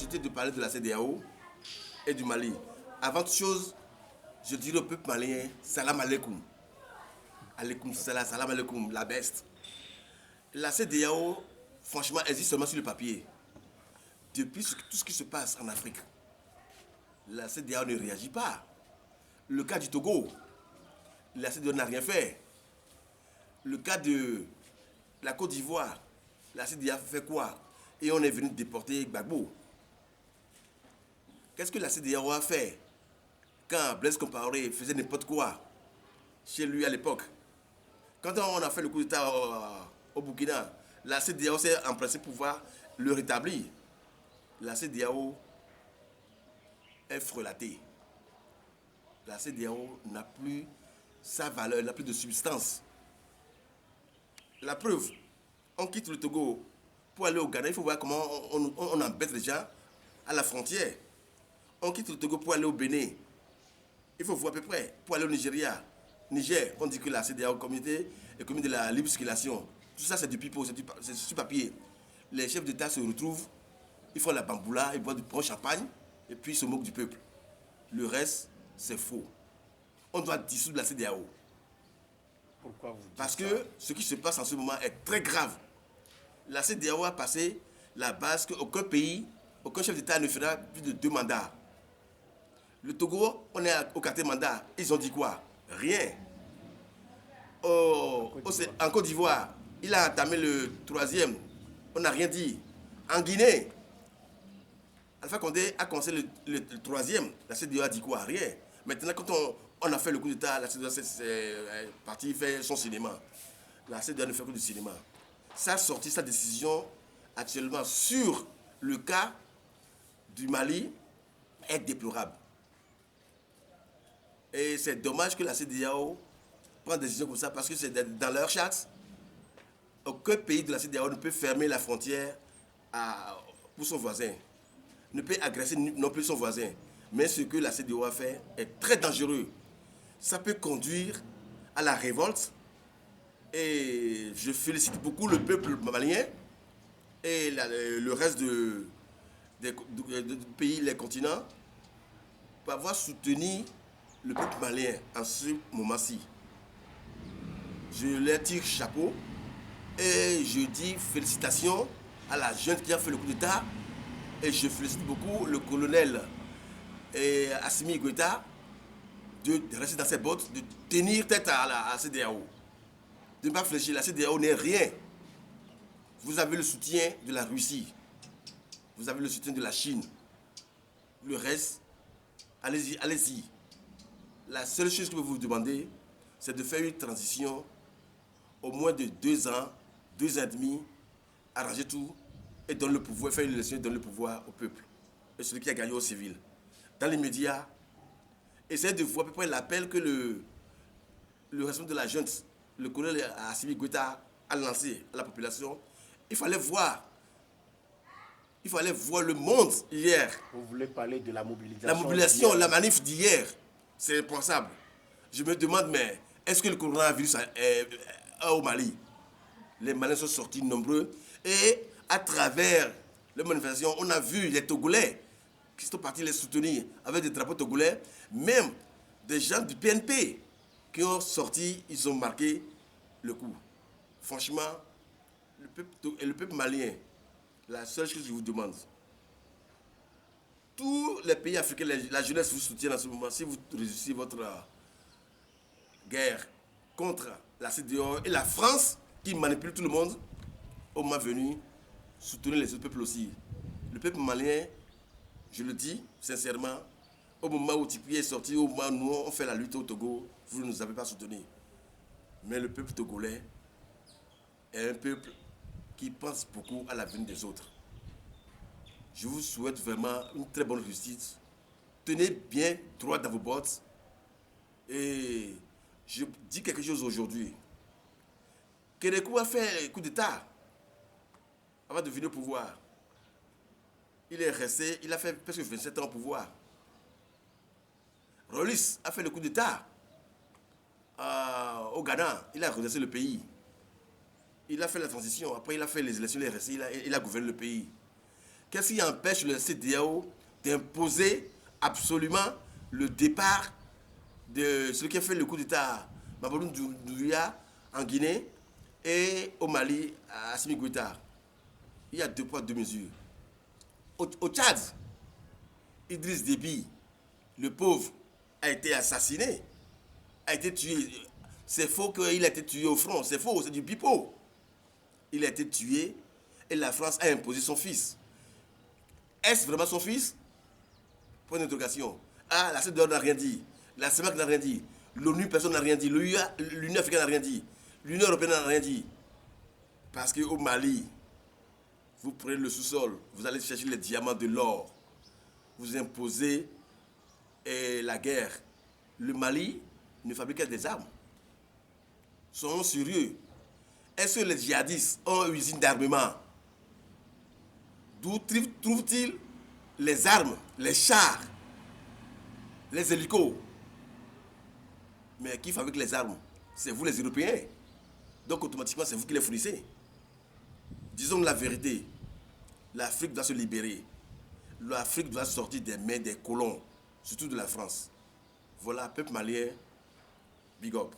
l'opportunité de parler de la CEDEAO et du Mali. Avant toute chose, je dirais au peuple malien, salam alaikum. Alaikum salam, salam alaikum, la beste. La CEDEAO, franchement, existe seulement sur le papier. Depuis tout ce qui se passe en Afrique, la CEDEAO ne réagit pas. Le cas du Togo, la CEDEAO n'a rien fait. Le cas de la Côte d'Ivoire, la CEDEAO fait quoi? Et on est venu déporter Gbagbo. Qu'est-ce que la CEDEAO a fait quand Blaise Compaoré faisait n'importe quoi chez lui à l'époque? Quand on a fait le coup d'État au Burkina, la CEDEAO s'est empressée pour pouvoir le rétablir. La CEDEAO est frelatée. La CEDEAO n'a plus sa valeur, n'a plus de substance. La preuve, on quitte le Togo pour aller au Ghana, il faut voir comment on embête les gens à la frontière. On quitte le Togo pour aller au Bénin. Il faut voir à peu près. Pour aller au Nigeria. Niger, on dit que la CEDEAO communauté est commune de la libre circulation. Tout ça, c'est du pipeau, c'est sur papier. Les chefs d'État se retrouvent, ils font la bamboula, ils boivent du bon champagne, et puis ils se moquent du peuple. Le reste, c'est faux. On doit dissoudre la CEDEAO. Pourquoi vous dites Parce ça? que ce qui se passe en ce moment est très grave. La CEDEAO a passé la base qu'aucun pays, aucun chef d'État ne fera plus de 2 mandats. Le Togo, on est au 4e mandat. Ils ont dit quoi? Rien. En Côte d'Ivoire, il a entamé le 3e. On n'a rien dit. En Guinée, Alpha Condé a commencé le 3e. La CEDEAO a dit quoi? Rien. Maintenant, quand on a fait le coup d'État, la CEDEAO est partie faire son cinéma. La CEDEAO ne fait que du cinéma. Ça a sorti sa décision actuellement sur le cas du Mali est déplorable. Et c'est dommage que la CEDEAO prenne des décisions comme ça parce que c'est dans leur charte. Aucun pays de la CEDEAO ne peut fermer la frontière pour son voisin, ne peut agresser non plus son voisin. Mais ce que la CEDEAO a fait est très dangereux. Ça peut conduire à la révolte. Et je félicite beaucoup le peuple malien et le reste des pays, les continents, pour avoir soutenu le peuple malien en ce moment-ci. Je leur tire chapeau et je dis félicitations à la jeune qui a fait le coup d'État. Et je félicite beaucoup le colonel Assimi Goïta de rester dans ses bottes, de tenir tête à la CEDEAO. De ne pas fléchir, la CEDEAO n'est rien. Vous avez le soutien de la Russie. Vous avez le soutien de la Chine. Le reste, allez-y, allez-y. La seule chose que je peux vous demander, c'est de faire une transition au moins de 2 ans, 2 ans et demi, arranger tout et donner le pouvoir, faire une élection et donner le pouvoir au peuple. Et celui qui a gagné au civil. Dans les médias, essayez de voir à peu près l'appel que le responsable de la junte, le colonel Assimi Goïta, a lancé à la population. Il fallait voir le monde hier. Vous voulez parler de la mobilisation? La mobilisation, la manif d'hier, c'est impensable. Je me demande, mais est-ce que le coronavirus est au Mali? Les Maliens sont sortis nombreux et à travers les manifestations, on a vu les Togolais qui sont partis les soutenir avec des drapeaux togolais, même des gens du PNP qui ont sorti, ils ont marqué le coup. Franchement, le peuple malien, la seule chose que je vous demande, tous les pays africains, la jeunesse vous soutient en ce moment. Si vous réussissez votre guerre contre la CEDEAO et la France qui manipule tout le monde, au moment venu, soutenez les autres peuples aussi. Le peuple malien, je le dis sincèrement, au moment où Tipi est sorti, au moment où nous on fait la lutte au Togo, vous ne nous avez pas soutenus. Mais le peuple togolais est un peuple qui pense beaucoup à l'avenir des autres. Je vous souhaite vraiment une très bonne réussite. Tenez bien droit dans vos bottes. Et je dis quelque chose aujourd'hui. Kérékou a fait un coup d'État avant de venir au pouvoir. Il est resté, il a fait presque 27 ans au pouvoir. Rollis a fait le coup d'État au Ghana. Il a redressé le pays. Il a fait la transition. Après, il a fait les élections, il est resté, il a gouverné le pays. Qu'est-ce qui empêche le CEDEAO d'imposer absolument le départ de celui qui a fait le coup d'État, Mamadou Doumbouya, en Guinée, et au Mali, à Assimi Goïta? Il y a 2 poids, 2 mesures. Au Tchad, Idriss Déby, le pauvre, a été assassiné, a été tué. C'est faux qu'il a été tué au front, c'est faux, c'est du pipeau. Il a été tué et la France a imposé son fils. Est-ce vraiment son fils? Point d'interrogation. Ah, la CEDEAO n'a rien dit. La CEMAC n'a rien dit. L'ONU, personne n'a rien dit. L'Union africaine n'a rien dit. L'Union européenne n'a rien dit. Parce qu'au Mali, vous prenez le sous-sol, vous allez chercher les diamants de l'or. Vous imposez la guerre. Le Mali ne fabrique que des armes. Soyons sérieux. Est-ce que les djihadistes ont une usine d'armement? D'où trouvent-ils les armes, les chars, les hélicos? Mais qui fabrique les armes? C'est vous les Européens. Donc automatiquement, c'est vous qui les fournissez. Disons la vérité. L'Afrique doit se libérer. L'Afrique doit sortir des mains des colons, surtout de la France. Voilà, peuple malien, big up.